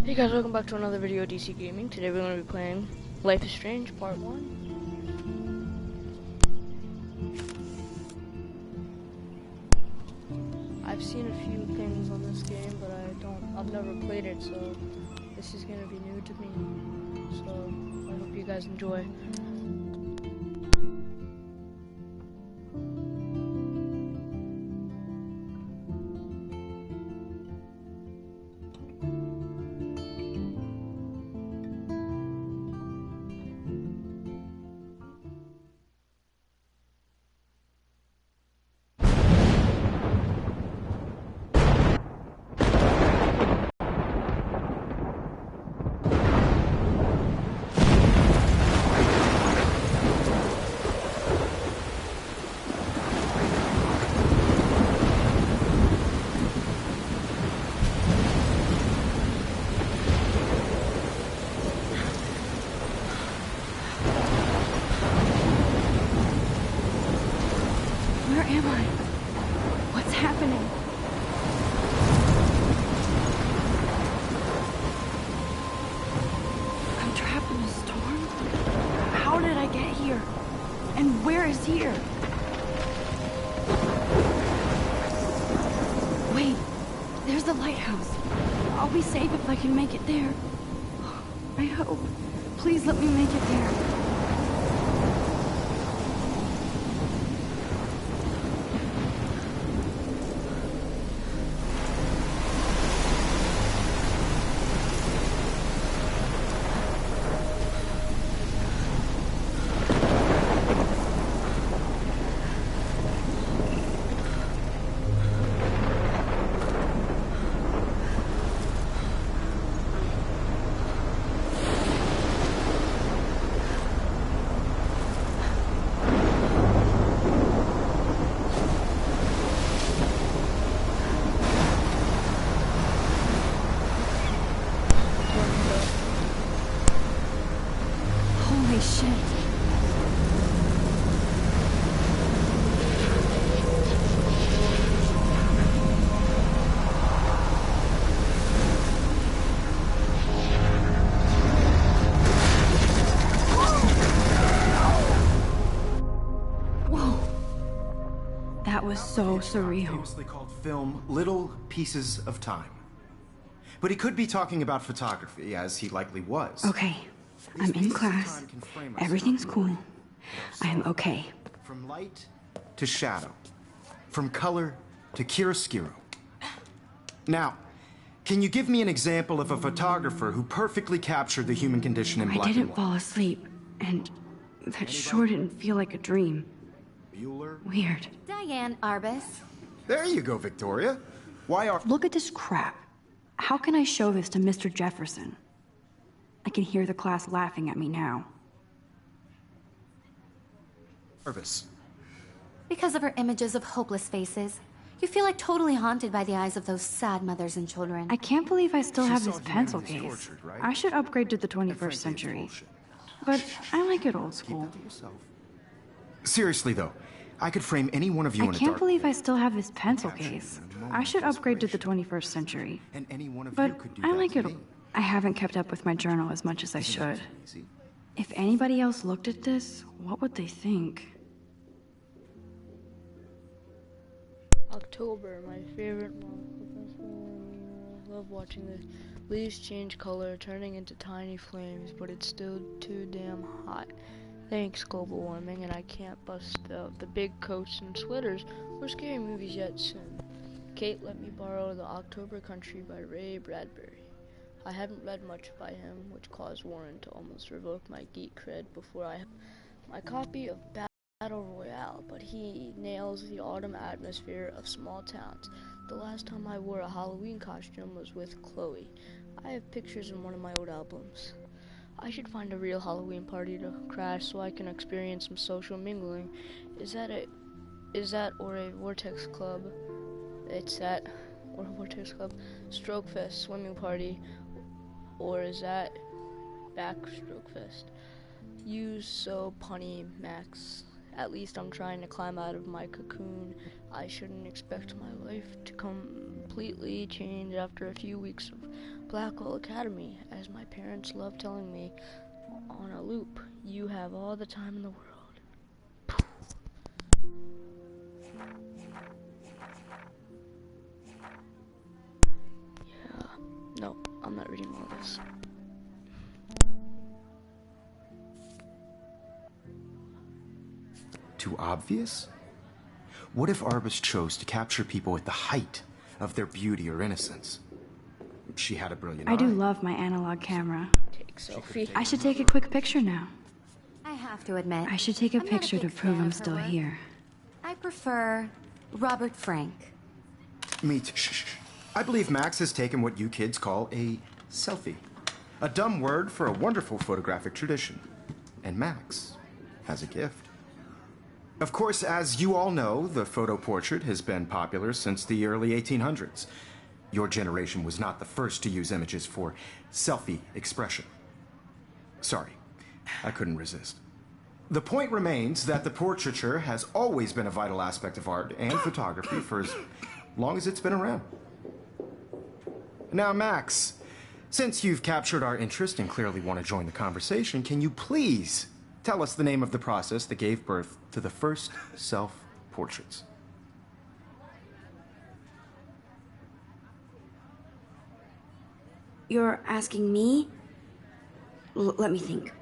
Hey guys, welcome back to another video of DC Gaming. Today we're going to be playing Life is Strange Part 1. I've seen a few things on this game, but I've never played it, so this is going to be new to me. So, I hope you guys enjoy. Where am I? What's happening? I'm trapped in a storm? How did I get here? And where is here? Wait, there's the lighthouse. I'll be safe if I can make it there. I hope. Please let me make it there. Holy shit. Whoa. That was so surreal. Famously called film Little Pieces of Time. But he could be talking about photography, as he likely was. Okay, I'm in class. Everything's cool. I'm okay. From light to shadow. From color to chiaroscuro. Now, can you give me an example of a photographer who perfectly captured the human condition in I black and didn't white? fall asleep, and that sure didn't feel like a dream. Bueller? Weird. Diane Arbus. There you go, Victoria. Why are... Look at this crap. How can I show this to Mr. Jefferson? I can hear the class laughing at me now. Nervous. Because of her images of hopeless faces, you feel like totally haunted by the eyes of those sad mothers and children. I can't believe I still She have saw this pencil humanity case. tortured, right? I should upgrade to the And 21st frankly, it's century. bullshit. But I like it old Keep school. that to yourself. Seriously, though, I could frame any one of you I in a can't dark believe pit. I still have this pencil Capture you case. in a moment I should of upgrade to the inspiration. 21st century. And any one of But you could do I that like to it. me. I haven't kept up with my journal as much as I Isn't that should. easy? If anybody else looked at this, what would they think? October, my favorite month. I love watching the leaves change color, turning into tiny flames, but it's still too damn hot. Thanks, global warming, and I can't bust out the big coats and sweaters or scary movies yet soon. Kate let me borrow The October Country by Ray Bradbury. I haven't read much by him, which caused Warren to almost revoke my geek cred before I my copy of Battle Royale, but he nails the autumn atmosphere of small towns. The last time I wore a Halloween costume was with Chloe. I have pictures in one of my old albums. I should find a real Halloween party to crash so I can experience some social mingling. Is that or a Vortex Club? Or a Vortex Club Stroke Fest swimming party, or is that Backstroke Fest? You so punny, Max. At least I'm trying to climb out of my cocoon. I shouldn't expect my life to come completely changed after a few weeks of Blackwell Academy, as my parents love telling me on a loop. You have all the time in the world. Yeah, no, I'm not reading all this. Too obvious? What if Arbus chose to capture people at the height of their beauty or innocence? She had a brilliant eye. I do love my analog camera. Take selfie. I should take a quick picture now. I have to admit, I should take a I'm not picture to big prove fan I'm of her still work. here. I prefer Robert Frank. Me too. Shh. I believe Max has taken what you kids call a selfie. A dumb word for a wonderful photographic tradition. And Max has a gift. Of course, as you all know, the photo portrait has been popular since the early 1800s. Your generation was not the first to use images for selfie expression. Sorry, I couldn't resist. The point remains that the portraiture has always been a vital aspect of art and photography for as long as it's been around. Now, Max, since you've captured our interest and clearly want to join the conversation, can you please tell us the name of the process that gave birth to the first self-portraits? You're asking me? Let me think.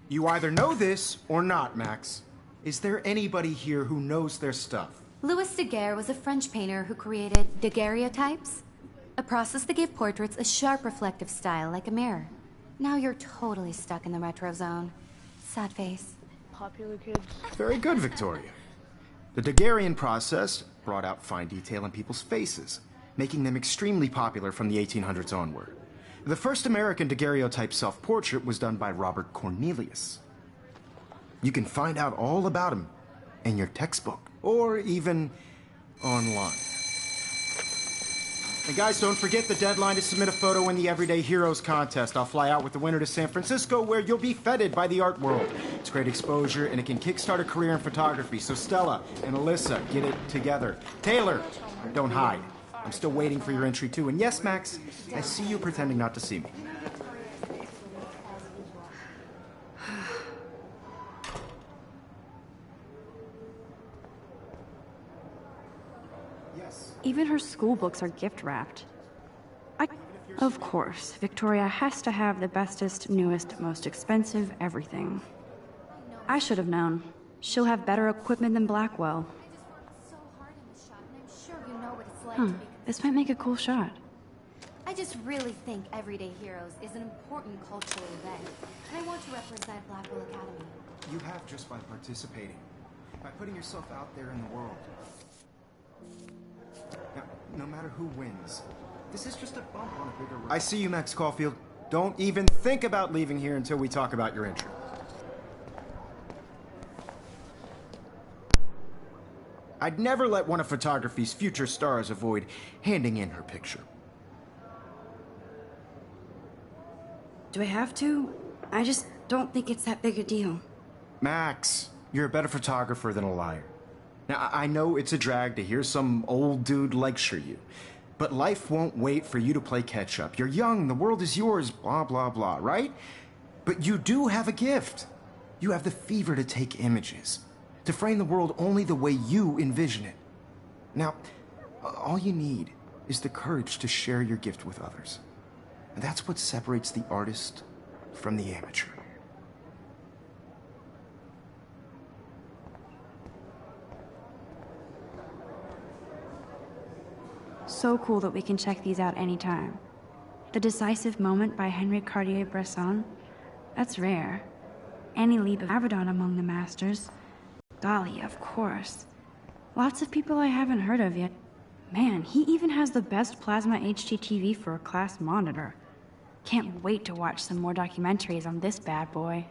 You either know this or not, Max. Is there anybody here who knows their stuff? Louis Daguerre was a French painter who created daguerreotypes, a process that gave portraits a sharp reflective style like a mirror. Now you're totally stuck in the retro zone. Sad face. Popular kids. Very good, Victoria. The Daguerrean process brought out fine detail in people's faces, making them extremely popular from the 1800s onward. The first American daguerreotype self-portrait was done by Robert Cornelius. You can find out all about him in your textbook, or even online. And guys, don't forget the deadline to submit a photo in the Everyday Heroes contest. I'll fly out with the winner to San Francisco, where you'll be feted by the art world. It's great exposure, and it can kickstart a career in photography. So Stella and Alyssa, get it together. Taylor, don't hide. I'm still waiting for your entry, too. And yes, Max, I see you pretending not to see me. Even her school books are gift wrapped. Of course, Victoria has to have the bestest, newest, most expensive everything. I should have known. She'll have better equipment than Blackwell. So hard in the shot, and I'm sure you know what it's like to be. This might make a cool shot. I just really think Everyday Heroes is an important cultural event, and I want to represent Blackwell Academy. You have just by participating, by putting yourself out there in the world. Now, no matter who wins, this is just a bump on a bigger road. I see you, Max Caulfield. Don't even think about leaving here until we talk about your entry. I'd never let one of photography's future stars avoid handing in her picture. Do I have to? I just don't think it's that big a deal. Max, you're a better photographer than a liar. Now, I know it's a drag to hear some old dude lecture you, but life won't wait for you to play catch-up. You're young, the world is yours, blah, blah, blah, right? But you do have a gift. You have the fever to take images, to frame the world only the way you envision it. Now, all you need is the courage to share your gift with others. And that's what separates the artist from the amateur. So cool that we can check these out anytime. The Decisive Moment by Henri Cartier-Bresson. That's rare. Annie Lieb of Avedon among the masters. Dali, of course. Lots of people I haven't heard of yet. Man, he even has the best plasma HDTV for a class monitor. Can't wait to watch some more documentaries on this bad boy.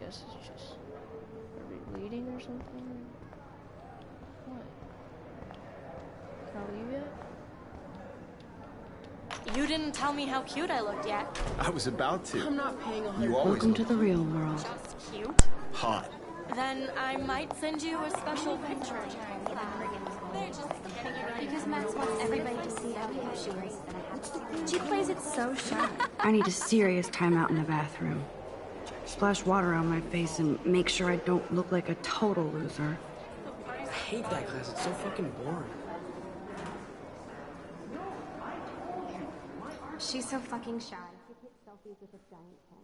guess it's just... Are we bleeding or something? What? Can I leave yet? You didn't tell me how cute I looked yet. I was about to. I'm not paying 100. You always Welcome look to the real world. Just cute? hot. Then I might send you a special picture. Because Max wants everybody to see how cute she is. She plays it so sharp. I need a serious timeout in the bathroom. Splash water on my face and make sure I don't look like a total loser. I hate that class. It's so fucking boring. She's so fucking shy. She takes selfies with a giant camera.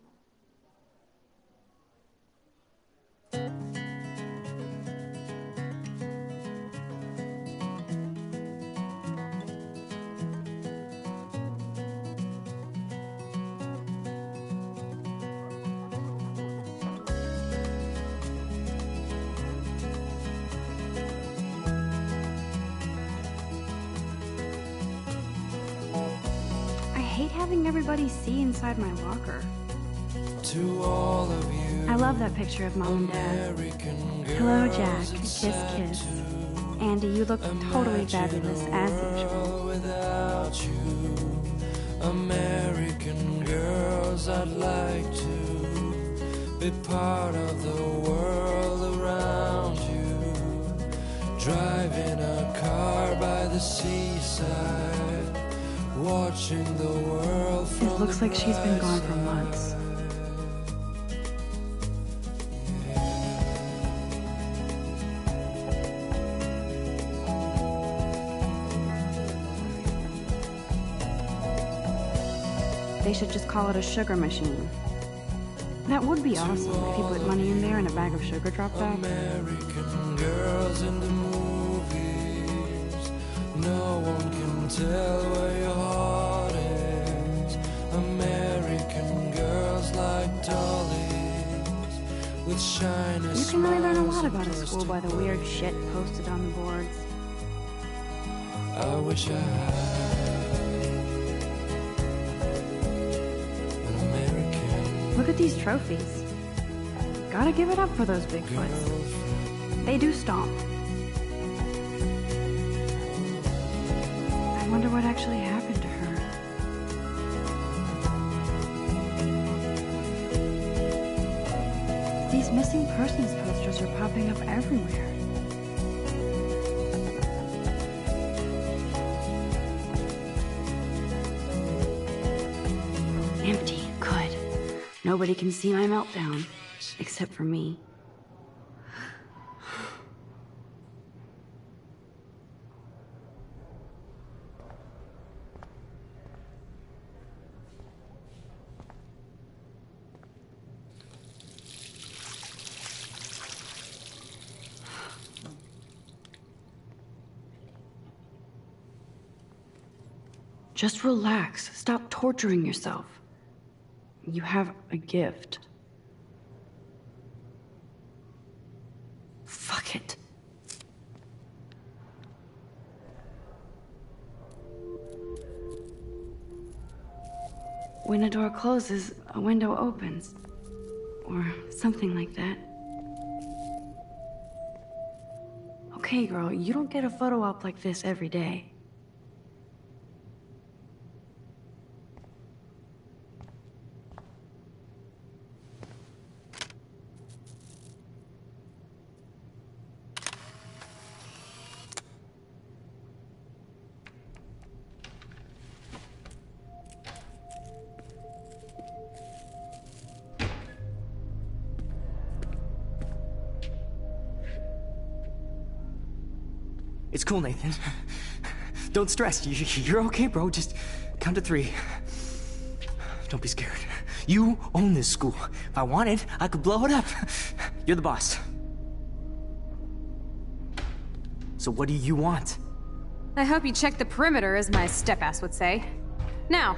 I hate having everybody see inside my locker. To all of you, I love that picture of Mom and Dad. American Hello, girls, Jack. it's Kiss, sad kiss. to Andy, you look totally fabulous, as usual. world without you. American girls, I'd like to be part of the world around you. Driving a car by the seaside, watching the world from It looks like she's been gone for months. They should just call it a sugar machine. That would be awesome if you put money in there and a bag of sugar dropped out. American girls in the movies. No one can tell where your heart is. American girls like dollies with shiny You can really learn a smiles lot and about a school by the weird shit posted on the boards. I wish I had an American Look at these trophies. Gotta give it up for those Bigfoots. girlfriend. They do stomp. I wonder what actually happened to her. These missing persons posters are popping up everywhere. Empty. Good. Nobody can see my meltdown. Except for me. Just relax. Stop torturing yourself. You have a gift. Fuck it. When a door closes, a window opens. Or something like that. Okay, girl, you don't get a photo op like this every day. It's cool, Nathan. Don't stress. You're okay, bro. Just count to 3. Don't be scared. You own this school. If I wanted, I could blow it up. You're the boss. So what do you want? I hope you checked the perimeter, as my step-ass would say. Now,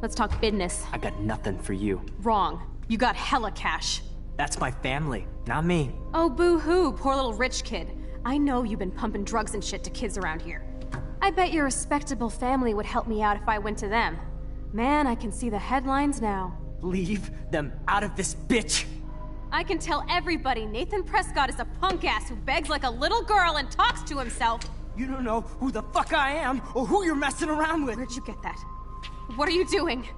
let's talk business. I got nothing for you. Wrong. You got hella cash. That's my family, not me. Oh, boo-hoo, poor little rich kid. I know you've been pumping drugs and shit to kids around here. I bet your respectable family would help me out if I went to them. Man, I can see the headlines now. Leave them out of this bitch. I can tell everybody Nathan Prescott is a punk ass who begs like a little girl and talks to himself. You don't know who the fuck I am or who you're messing around with. Where'd you get that? What are you doing?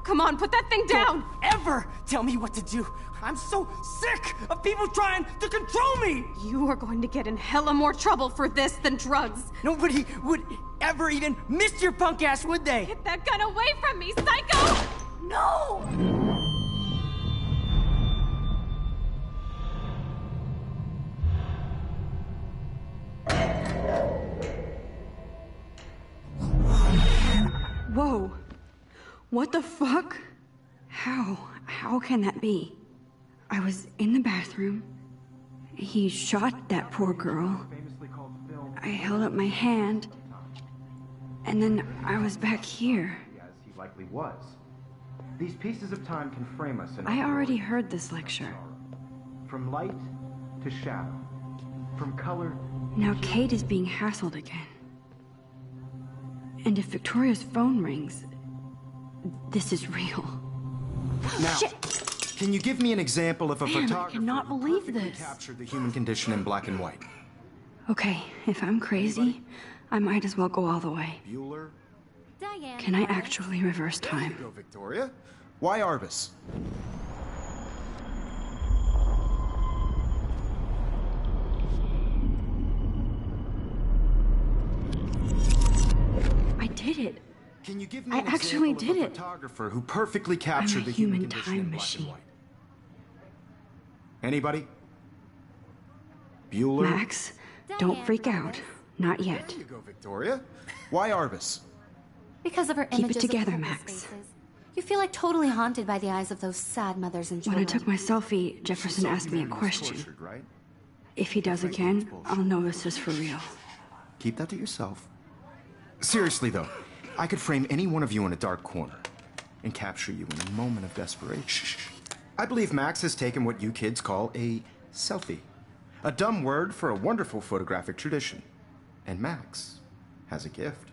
Come on, put that thing down! Don't ever tell me what to do. I'm so sick of people trying to control me! You are going to get in hella more trouble for this than drugs. Nobody would ever even miss your punk ass, would they? Get that gun away from me, psycho! No! Whoa. What the fuck? How can that be? I was in the bathroom. He shot that poor girl. I held up my hand. And then I was back here. As he likely was. These pieces of time can frame us in I already heard this lecture. from light to shadow, from color. Now Kate is being hassled again. And if Victoria's phone rings, this is real. Now, Shit. can you give me an example of a Man, I photographer cannot who believe perfectly this. captured the human condition in black and white? Okay, if I'm crazy, I might as well go all the way. Bueller? Diane. Can I actually reverse time? Go, Victoria. Why Arbus? I did it. Can you give me I an actually example did of a it. photographer who perfectly captured the human human condition time in black machine. and white? Anybody? Bueller? Max, don't freak out. Not yet. There you go, Victoria. Why Arbus? Because of her Keep it images together, of homeless Max. faces. You feel like totally haunted by the eyes of those sad mothers and When children. I took my selfie, Jefferson asked me a question. Tortured, right? If he does again, I'll know this is for real. Keep that to yourself. Seriously, though, I could frame any one of you in a dark corner and capture you in a moment of desperation. I believe Max has taken what you kids call a selfie. A dumb word for a wonderful photographic tradition. And Max has a gift.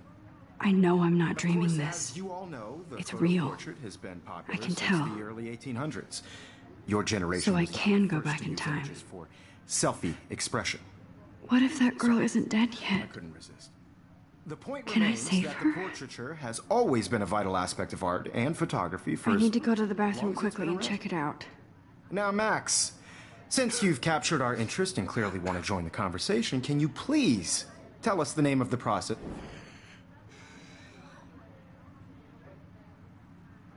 I know I'm not dreaming Of course, this. as you all know, the It's photo real. portrait has been popular I can since tell. the early 1800s. Your generation So I was the can go first back to in use time. images for selfie expression. What if that girl isn't dead I yet? couldn't resist. The point Can I remains save that her? the portraiture has always been a vital aspect of art and photography for I as need to go to the bathroom long as it's quickly been and around. check it out. Now, Max, since you've captured our interest and clearly want to join the conversation, can you please tell us the name of the process?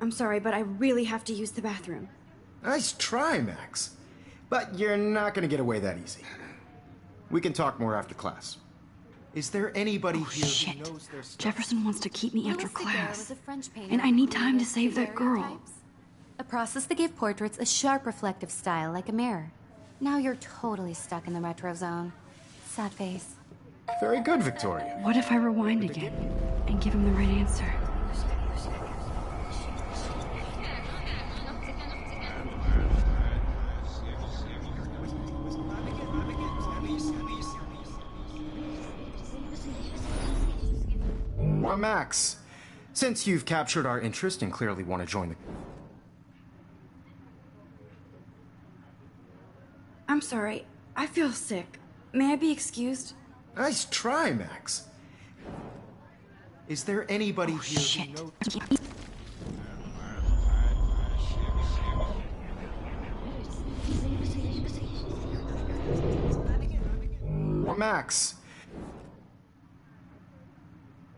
I'm sorry, but I really have to use the bathroom. Nice try, Max. But you're not going to get away that easy. We can talk more after class. Is there anybody here Shit. who knows their stuff? Jefferson wants to keep me after Louis Daguerre class. was a French painter And I who need time to created save that girl. daguerreotypes, a process that gave portraits a sharp reflective style like a mirror. Now you're totally stuck in the retro zone. Sad face. Very good, Victoria. What if I rewind again and give him the right answer? Well, Max, since you've captured our interest and clearly want to join the... I'm sorry. I feel sick. May I be excused? Nice try, Max. Is there anybody here Shit. who knows... Well, Max,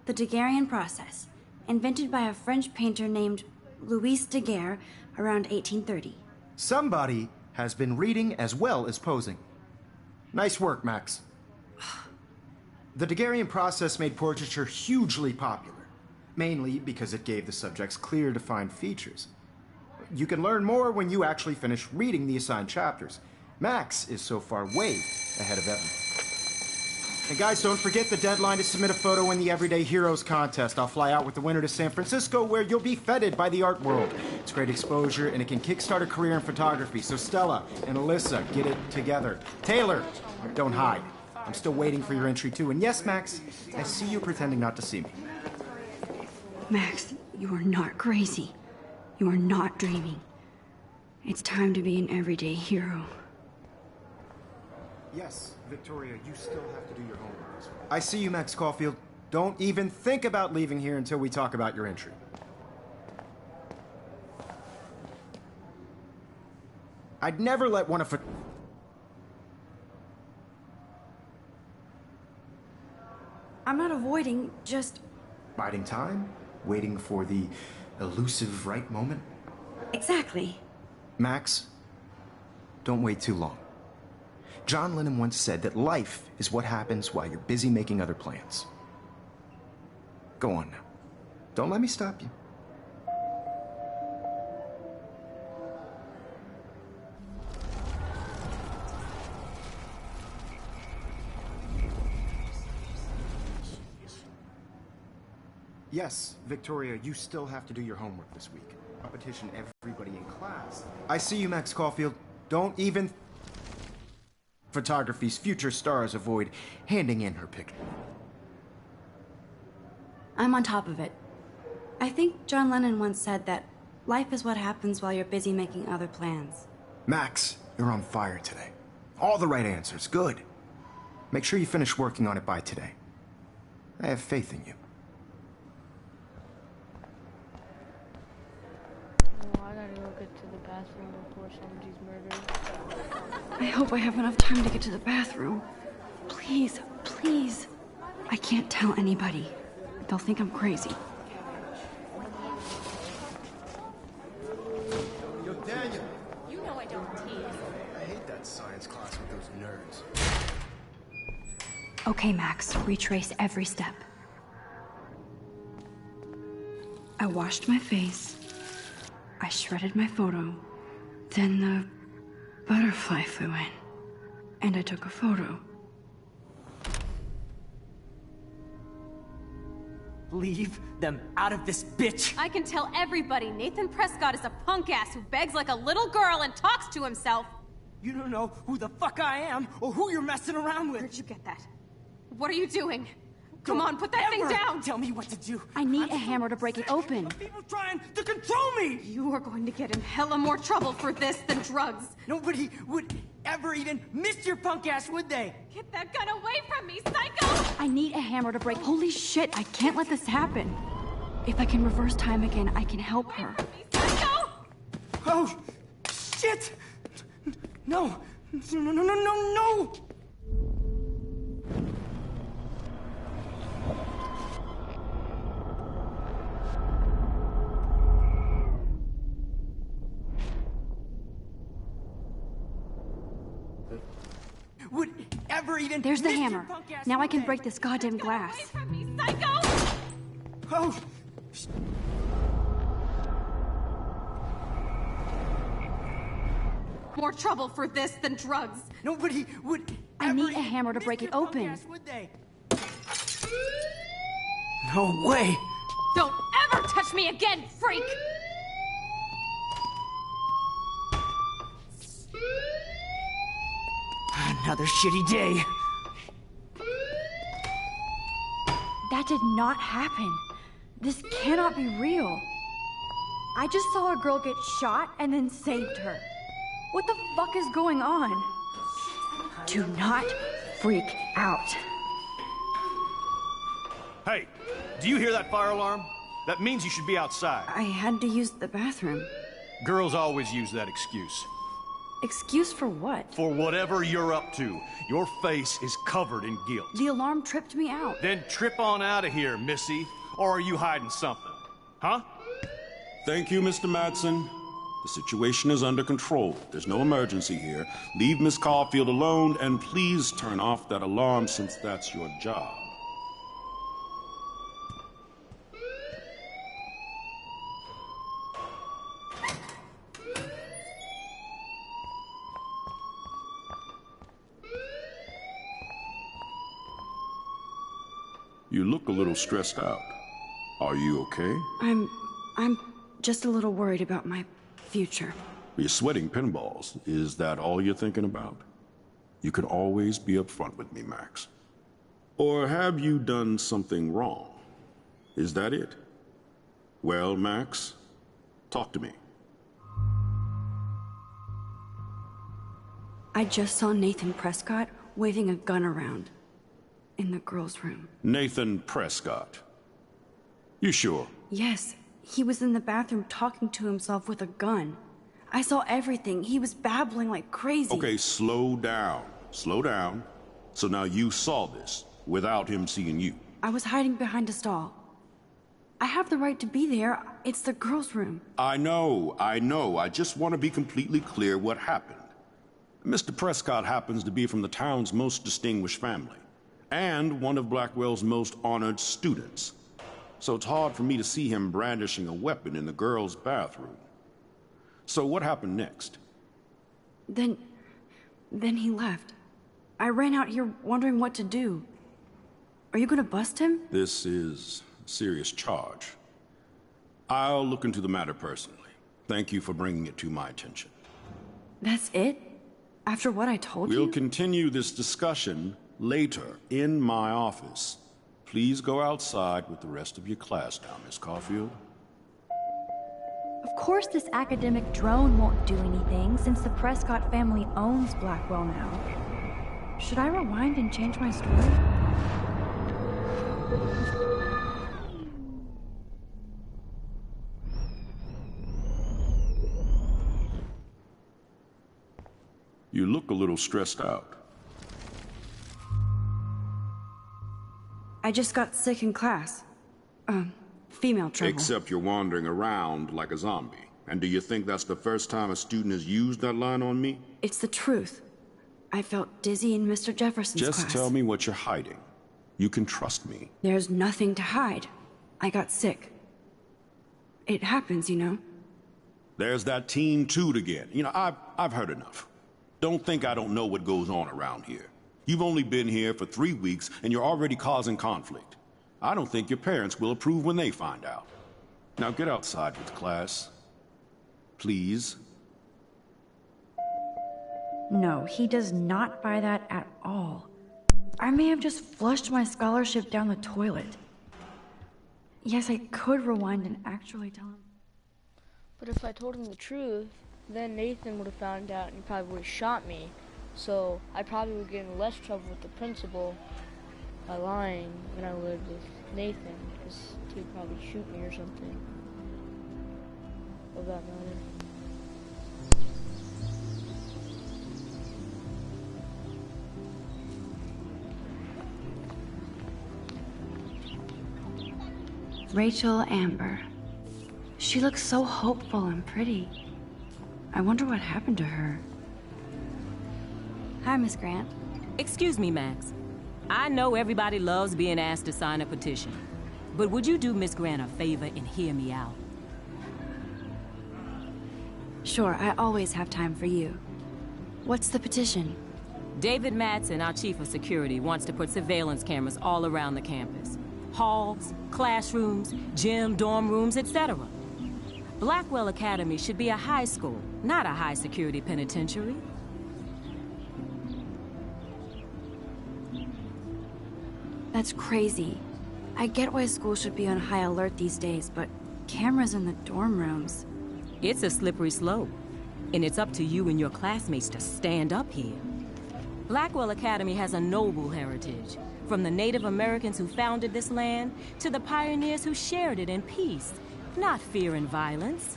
The Daguerrean process, invented by a French painter named Louis Daguerre around 1830. somebody has been reading as well as posing. Nice work, Max. The Daguerrean process made portraiture hugely popular, mainly because it gave the subjects clear, defined features. You can learn more when you actually finish reading the assigned chapters. Max is so far way ahead of everyone. And guys, don't forget the deadline to submit a photo in the Everyday Heroes contest. I'll fly out with the winner to San Francisco, where you'll be feted by the art world. It's great exposure, and it can kickstart a career in photography. So Stella and Alyssa, get it together. Taylor, don't hide. I'm still waiting for your entry, too. And yes, Max, I see you pretending not to see me. Max, you are not crazy. You are not dreaming. It's time to be an everyday hero. Yes, Victoria, you still have to do your homework. I see you, Max Caulfield. Don't even think about leaving here until we talk about your entry. I'd never let one of... I'm not avoiding, just... Biding time? Waiting for the elusive right moment? Exactly. Max, don't wait too long. John Lennon once said that life is what happens while you're busy making other plans. Go on now. Don't let me stop you. Yes, Victoria, you still have to do your homework this week. Competition everybody in class. I see you, Max Caulfield. Don't even... Photography's future stars avoid handing in her picture. I'm on top of it. I think John Lennon once said that life is what happens while you're busy making other plans. Max, you're on fire today. All the right answers. Good. Make sure you finish working on it by today. I have faith in you. Oh, I gotta go get to the bathroom before somebody's murdered. I hope I have enough time to get to the bathroom. Please, please. I can't tell anybody. They'll think I'm crazy. Yo, Daniel. You know I don't tease. I hate that science class with those nerds. Okay, Max, retrace every step. I washed my face. I shredded my photo. Then the butterfly flew in. And I took a photo. Leave them out of this bitch! I can tell everybody Nathan Prescott is a punk ass who begs like a little girl and talks to himself. You don't know who the fuck I am or who you're messing around with. Where'd you get that? What are you doing? Come on, put that Ever thing down! Tell me what to do. I need I'm a hammer to break it open. of people trying to control me! You are going to get in hella more trouble for this than drugs. Nobody would ever even miss your punk ass, would they? Get that gun away from me, psycho! I need a hammer to break. Holy shit, I can't let this happen. If I can reverse time again, I can help her. Psycho! Oh, shit! No! No, no, no, no, no, no! Would ever even There's the miss your hammer. punk ass, Now I would can they? break this goddamn Get glass. away from me, psycho! Oh! More trouble for this than drugs. Nobody would I ever need a even hammer to miss break your it punk open. ass, would they? No way! Don't ever touch me again, freak! Another shitty day. That did not happen. This cannot be real. I just saw a girl get shot and then saved her. What the fuck is going on? Do not freak out. Hey, do you hear that fire alarm? That means you should be outside. I had to use the bathroom. Girls always use that excuse. Excuse for what? For whatever you're up to, your face is covered in guilt. The alarm tripped me out. Then trip on out of here, Missy. Or are you hiding something? Huh? Thank you, Mr. Madsen. The situation is under control. There's no emergency here. Leave Miss Caulfield alone, and please turn off that alarm since that's your job. You look a little stressed out. Are you okay? I'm just a little worried about my future. You're sweating pinballs. Is that all you're thinking about? You can always be upfront with me, Max. Or have you done something wrong? Is that it? Well, Max, talk to me. I just saw Nathan Prescott waving a gun around in the girls' room. Nathan Prescott. You sure? Yes, he was in the bathroom talking to himself with a gun. I saw everything. He was babbling like crazy. Okay, slow down. Slow down. So now you saw this without him seeing you. I was hiding behind a stall. I have the right to be there. It's the girls' room. I know. I just want to be completely clear what happened. Mr. Prescott happens to be from the town's most distinguished family, and one of Blackwell's most honored students. So it's hard for me to see him brandishing a weapon in the girls' bathroom. So what happened next? Then he left. I ran out here wondering what to do. Are you gonna bust him? This is a serious charge. I'll look into the matter personally. Thank you for bringing it to my attention. That's it? After what I told you? We'll continue this discussion later in my office. Please go outside with the rest of your class now, Miss Caulfield. Of course this academic drone won't do anything, since the Prescott family owns Blackwell now. Should I rewind and change my story? You look a little stressed out. I just got sick in class. Female trouble. Except you're wandering around like a zombie. And do you think that's the first time a student has used that line on me? It's the truth. I felt dizzy in Mr. Jefferson's class. Just tell me what you're hiding. You can trust me. There's nothing to hide. I got sick. It happens, you know. There's that Team Toot again. You know, I've heard enough. Don't think I don't know what goes on around here. You've only been here for 3 weeks, and you're already causing conflict. I don't think your parents will approve when they find out. Now get outside with class. Please. No, he does not buy that at all. I may have just flushed my scholarship down the toilet. Yes, I could rewind and actually tell him. But if I told him the truth, then Nathan would have found out and he probably would have shot me. So I probably would get in less trouble with the principal by lying than I would with Nathan, because he'd probably shoot me or something. Of that matter. Rachel Amber. She looks so hopeful and pretty. I wonder what happened to her. Hi, Miss Grant. Excuse me, Max. I know everybody loves being asked to sign a petition, but would you do Miss Grant a favor and hear me out? Sure, I always have time for you. What's the petition? David Madsen, our chief of security, wants to put surveillance cameras all around the campus. Halls, classrooms, gym, dorm rooms, etc. Blackwell Academy should be a high school, not a high-security penitentiary. That's crazy. I get why schools should be on high alert these days, but cameras in the dorm rooms... It's a slippery slope, and it's up to you and your classmates to stand up here. Blackwell Academy has a noble heritage, from the Native Americans who founded this land to the pioneers who shared it in peace, not fear and violence.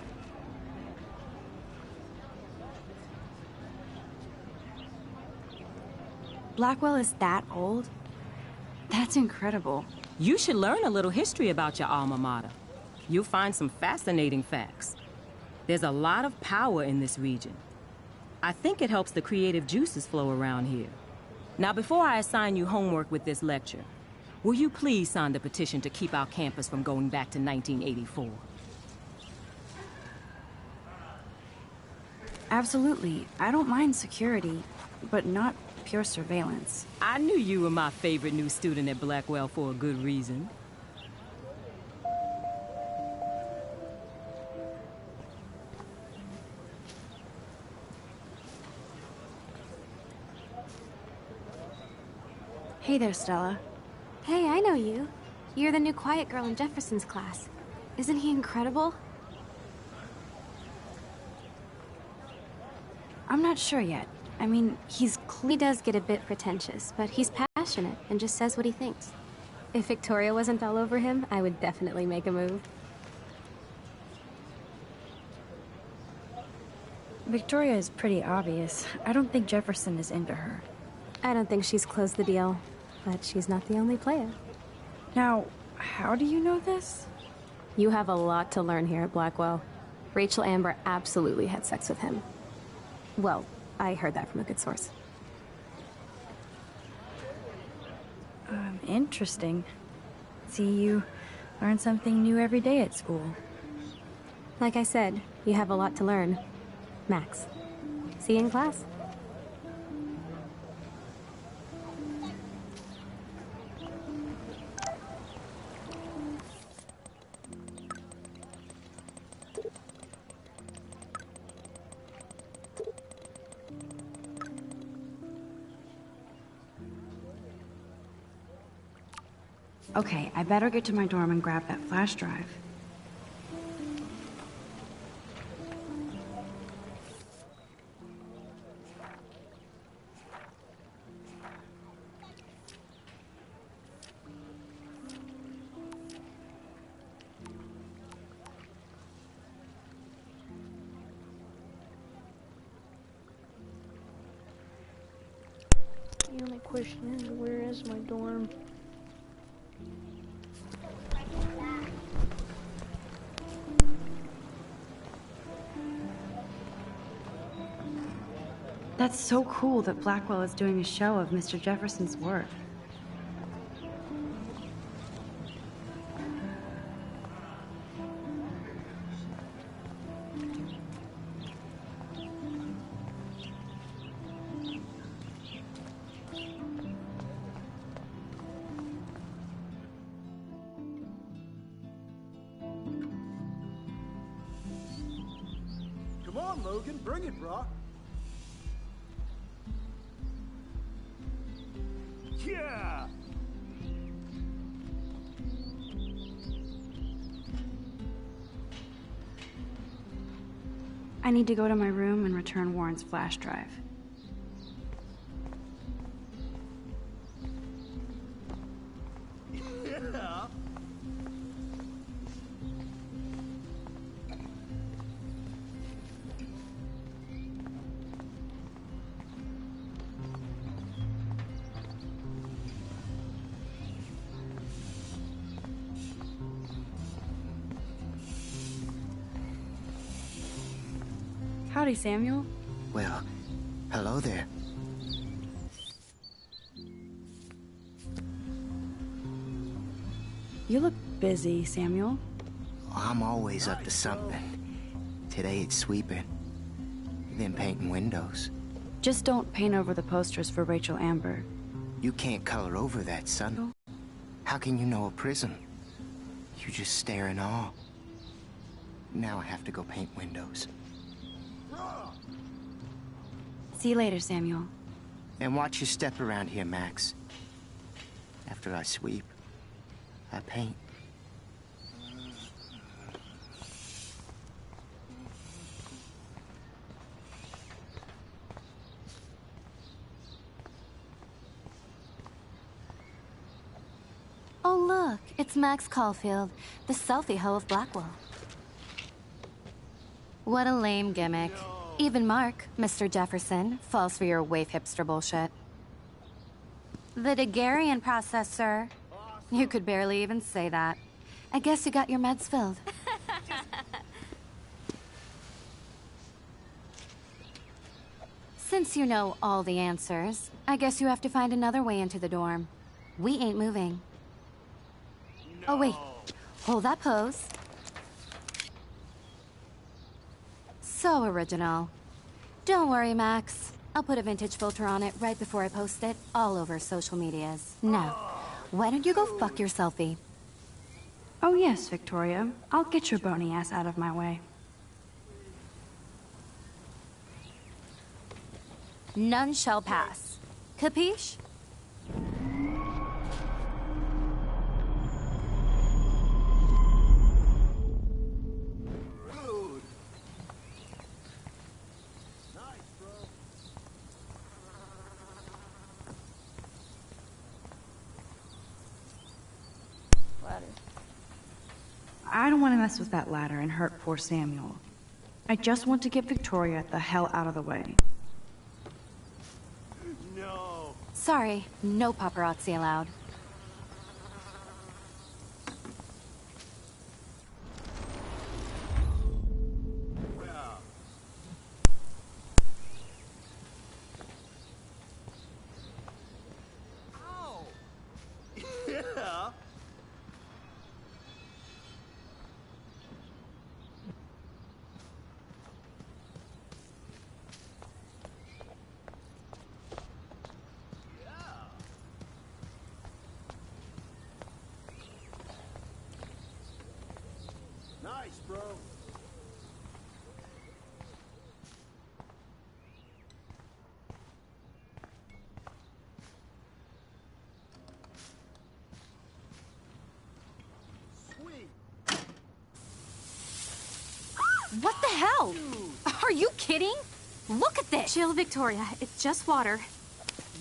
Blackwell is that old? That's incredible. You should learn a little history about your alma mater. You'll find some fascinating facts. There's a lot of power in this region. I think it helps the creative juices flow around here. Now, before I assign you homework with this lecture, will you please sign the petition to keep our campus from going back to 1984? Absolutely. I don't mind security, but not pure surveillance. I knew you were my favorite new student at Blackwell for a good reason. Hey there, Stella. Hey, I know you. You're the new quiet girl in Jefferson's class. Isn't he incredible? I'm not sure yet. I mean, he's He does get a bit pretentious, but he's passionate and just says what he thinks. If Victoria wasn't all over him, I would definitely make a move. Victoria is pretty obvious. I don't think Jefferson is into her. I don't think she's closed the deal, but she's not the only player. Now, how do you know this? You have a lot to learn here at Blackwell. Rachel Amber absolutely had sex with him. Well, I heard that from a good source. Interesting. See, you learn something new every day at school. Like I said, you have a lot to learn. Max. See you in class. Okay, I better get to my dorm and grab that flash drive. The only question is, where is my dorm? That's so cool that Blackwell is doing a show of Mr. Jefferson's work. Come on, Logan, bring it, brah. Yeah! I need to go to my room and return Warren's flash drive. Yeah! Howdy, Samuel. Well, hello there. You look busy, Samuel. I'm always up to something. Today it's sweeping, then painting windows. Just don't paint over the posters for Rachel Amber. You can't color over that, son. How can you know a prism? You just stare in awe. Now I have to go paint windows. See you later, Samuel. And watch your step around here, Max. After I sweep, I paint. Oh, look, it's Max Caulfield, the selfie hoe of Blackwell. What a lame gimmick. Even Mark, Mr. Jefferson, falls for your wave hipster bullshit. The Daguerrean process, sir. You could barely even say that. I guess you got your meds filled. Since you know all the answers, I guess you have to find another way into the dorm. We ain't moving. Oh, wait. Hold that pose. So original. Don't worry, Max. I'll put a vintage filter on it right before I post it all over social medias. Now, why don't you go fuck your selfie? Oh yes, Victoria. I'll get your bony ass out of my way. None shall pass. Capiche? ladder. I don't want to mess with that ladder and hurt poor Samuel. I just want to get Victoria the hell out of the way. No. Sorry, no paparazzi allowed. Yeah. Nice, bro. Sweet. What the hell? Are you kidding? Look at this! Chill, Victoria. It's just water.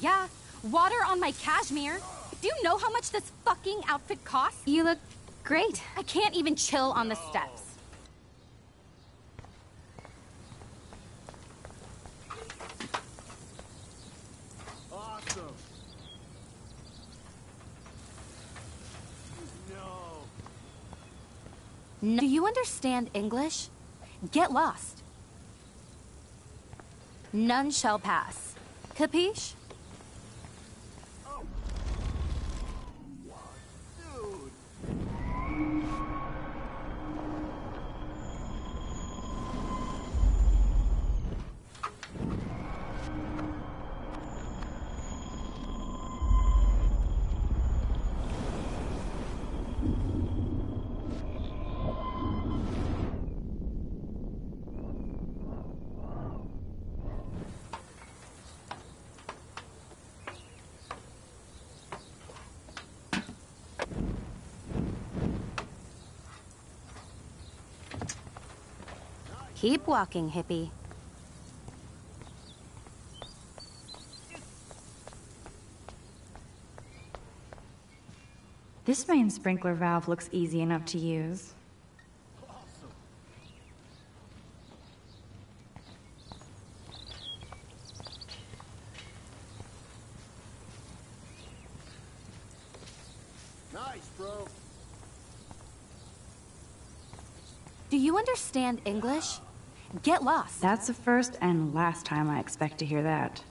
Yeah, water on my cashmere. Do you know how much this fucking outfit costs? You look great. I can't even chill on the steps. Awesome. No. Do you understand English? Get lost. None shall pass. Capiche? Dude. Keep walking, hippie. This main sprinkler valve looks easy enough to use. Nice, bro. Do you understand English? Get lost. That's the first and last time I expect to hear that.